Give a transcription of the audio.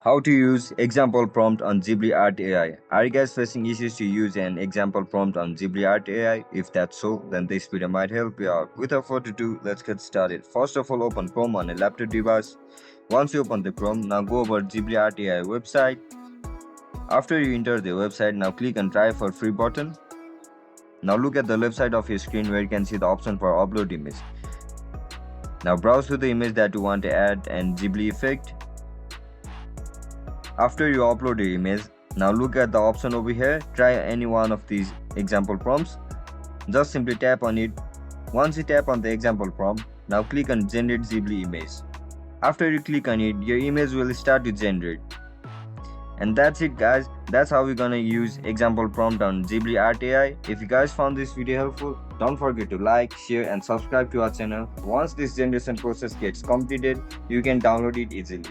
How to use example prompt on GhibliArt AI. Are you guys facing issues to use an example prompt on GhibliArt AI? If that's so, then this video might help you out. Without further ado, let's get started. First of all, open Chrome on a laptop device. Once you open the Chrome, now go over GhibliArt AI website. After you enter the website, now click on Try for Free button. Now look at the left side of your screen where you can see the option for upload image. Now browse to the image that you want to add and Ghibli effect. After you upload your image, now look at the option over here. Try any one of these example prompts. Just simply tap on it. Once you tap on the example prompt, now click on Generate Ghibli Image. After you click on it, your image will start to generate. And that's it guys. That's how we're gonna use example prompt on GhibliArt AI. If you guys found this video helpful, don't forget to like, share and subscribe to our channel. Once this generation process gets completed, you can download it easily.